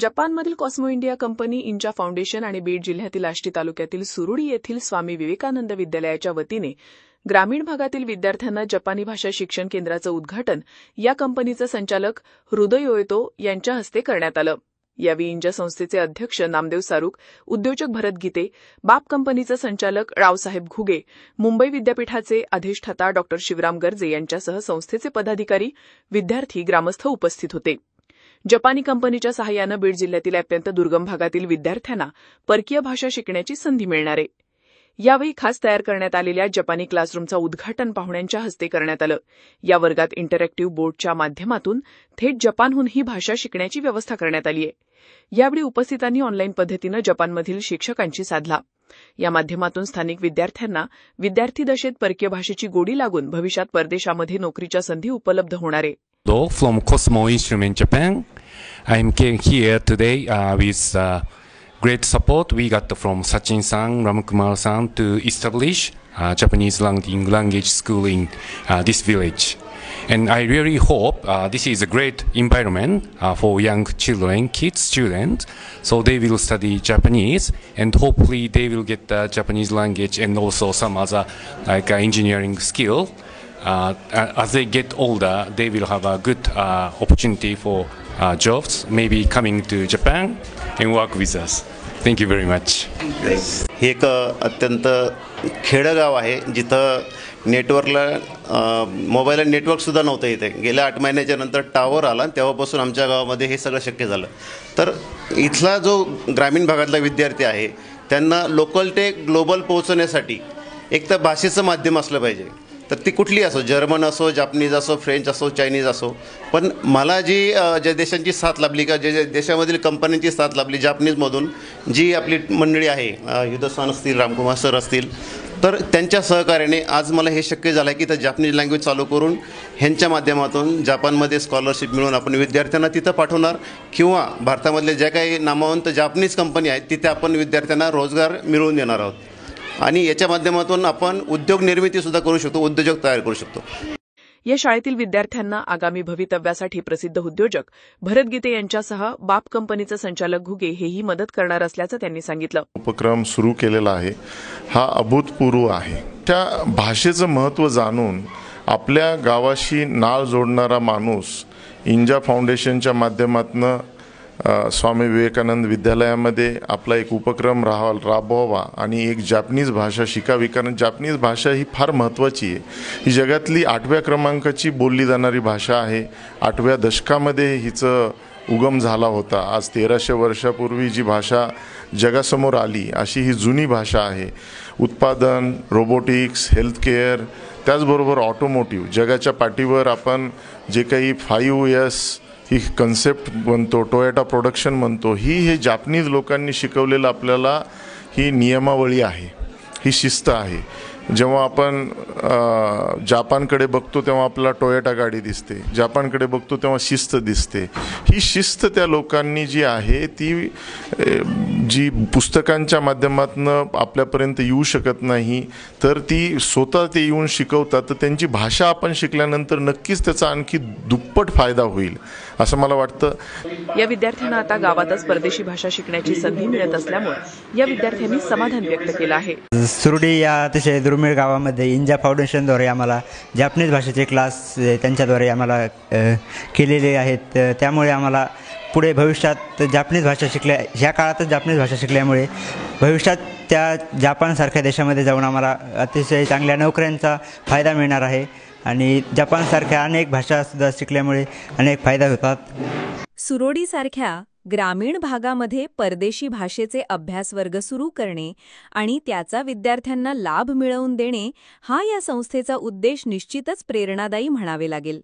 जपानमधील Cosmo India company इंचा foundation आणि बीड जिल्ह्यातील आष्टी तालुक्यातील सुरुडी येथील स्वामी विवेकानंद विद्यालयाच्या वतीने ग्रामीण भागातील विद्यार्थ्यांना जपानी भाषा शिक्षण केंद्राचं उद्घाटन या कंपनीचे संचालक हृदय ओएतो यांच्या हस्ते करण्यात आलं। यावेळी इंजा संस्थेचे अध्यक्ष नामदेव सारुक, उद्योजक भरत गीते, बाप कंपनीचे संचालक रावसाहेब घुगे, मुंबई विद्यापीठाचे अधिष्ठाता डॉ शिवराम गर्जे यांच्यासह संस्थेचे पदाधिकारी, विद्यार्थी, ग्रामस्थ उपस्थित होते। जपानी कंपनीच्या सहाय्यानं बीड जिल्ह्यातील अत्यंत दुर्गम भागातील विद्यार्थ्यांना परकीय भाषा शिकण्याची संधी मिळणार आहे। यावेळी खास तयार करण्यात आलेल्या जपानी क्लासरूमचं उद्घाटन पाहुण्यांच्या हस्ते करण्यात आलं। या वर्गात इंटरॅक्टिव्ह बोर्डच्या माध्यमातून थेट जपानहून ही भाषा शिकण्याची व्यवस्था करण्यात आली आहे। यावेळी उपस्थितांनी ऑनलाईन पद्धतीनं जपानमधील शिक्षकांशी साधला। या माध्यमातून स्थानिक विद्यार्थ्यांना विद्यार्थी दशेत परकीय भाषेची गोडी लागून भविष्यात परदेशामध्ये नोकरीच्या संधी उपलब्ध होणार आहे। From Cosmo Instrument Japan, I am here today with great support we got from Sachin-san, Ramkumar-san to establish Japanese language school in this village. And I really hope this is a great environment for young children, students, so they will study Japanese and hopefully they will get the Japanese language and also some other like engineering skill. As they get older, they will have a good opportunity for jobs, maybe coming to Japan and work with us. Thank you very much. हे एक अत्यंत खेडगाव आहे जिथं नेटवर्कला mobile नेटवर्कसुद्धा नव्हतं। इथे गेल्या 8 महिन्याच्या नंतर टावर आला, तेव्हापासून आमच्या गावामध्ये हे सगळं शक्य झालं। तर इथला जो ग्रामीण भागातला विद्यार्थी आहे त्यांना लोकल ते ग्लोबल पोहोचण्यासाठी एक तर भाषेचं माध्यम असलं पाहिजे। तर ती कुठली असो, जर्मन असो, जापनीज असो, फ्रेंच असो, चायनीज असो, पण मला ज्या देशांची साथ लाभली का ज्या देशामधील कंपन्यांची साथ लाभली जापनीजमधून जी आपली मंडळी आहे, युद्धस्थान असतील, रामकुमार सर असतील, तर त्यांच्या सहकार्याने आज मला हे शक्य झालं आहे की तर जापनीज लँग्वेज चालू करून ह्यांच्या माध्यमातून जापानमध्ये स्कॉलरशिप मिळून आपण विद्यार्थ्यांना तिथं पाठवणार किंवा भारतामधले ज्या काही नामवंत जापनीज कंपनी आहेत तिथे आपण विद्यार्थ्यांना रोजगार मिळवून देणार आहोत आणि याच्या माध्यमातून आपण उद्योग निर्मिती सुद्धा करू शकतो, उद्योजक तयार करू शकतो। या शाळेतील विद्यार्थ्यांना आगामी भवितव्यासाठी प्रसिद्ध उद्योजक भरत गीते यांच्यासह बाप कंपनीचे संचालक घुगे हेही मदत करणार असल्याचं त्यांनी सांगितलं। उपक्रम सुरू केलेला आहे हा अभूतपूर्व आहे। त्या भाषेचं महत्त्व जाणून आपल्या गावाशी नाळ जोडणारा माणूस इंजा फाउंडेशनच्या माध्यमातून स्वामी विवेकानंद विद्यालयामध्ये आपला एक उपक्रम राबवावा आणि एक जापनीज भाषा शिकावी, कारण जापनीज भाषा ही फार महत्त्वाची आहे। ही जगातली 8व्या क्रमांकाची बोलली जाणारी भाषा आहे। 8व्या दशकामध्ये हिचं उगम झाला होता। आज 1300 वर्षापूर्वी जी भाषा जगासमोर आली अशी ही जुनी भाषा आहे। उत्पादन, रोबोटिक्स, हेल्थकेअर, त्याचबरोबर ऑटोमोटिव्ह, जगाच्या पाठीवर आपण जे काही 5S ही कन्सेप्ट म्हणतो, टोयोटा प्रोडक्शन म्हणतो, हे जापनीज लोकांनी शिकवलेलं आपल्याला ही नियमावली आहे, ही शिस्त आहे। जेव्हा आपण जापानकडे बघतो तेव्हा आपल्याला टोयोटा गाडी दिसते, जापानकडे बघतो तेव्हा शिस्त दिसते। ही शिस्त त्या लोकांनी जी आहे ती जी पुस्तकांच्या माध्यमातून आपल्यापर्यंत येऊ शकत नाही, तर ती स्वतः ते येऊन शिकवतात। तर त्यांची भाषा आपण शिकल्यानंतर नक्कीच त्याचा आणखी दुप्पट फायदा होईल असं मला वाटतं। या विद्यार्थ्यांना आता गावातच परदेशी भाषा शिकण्याची संधी मिळत असल्यामुळे या विद्यार्थ्यांनी समाधान व्यक्त केलं आहे। सुरुडी या अतिशय दुर्मिळ गावामध्ये इंजा फाउंडेशनद्वारे आम्हाला जापनीज भाषेचे क्लास त्यांच्याद्वारे आम्हाला केलेले आहेत। त्यामुळे आम्हाला पुढे भविष्यात जापनीज भाषा ह्या काळातच जापनीज भाषा शिकल्यामुळे भविष्यात त्या जापानसारख्या देशामध्ये जाऊन आम्हाला अतिशय चांगल्या नोकऱ्यांचा फायदा मिळणार आहे आणि जपानसारख्या अनेक भाषासुद्धा शिकल्यामुळे अनेक फायदा होतात। सुरोडीसारख्या ग्रामीण भागामध्ये परदेशी भाषेचे अभ्यास वर्ग सुरू करणे आणि त्याचा विद्यार्थ्यांना लाभ मिळवून देणे हा या संस्थेचा उद्देश निश्चितच प्रेरणादायी म्हणावे लागेल।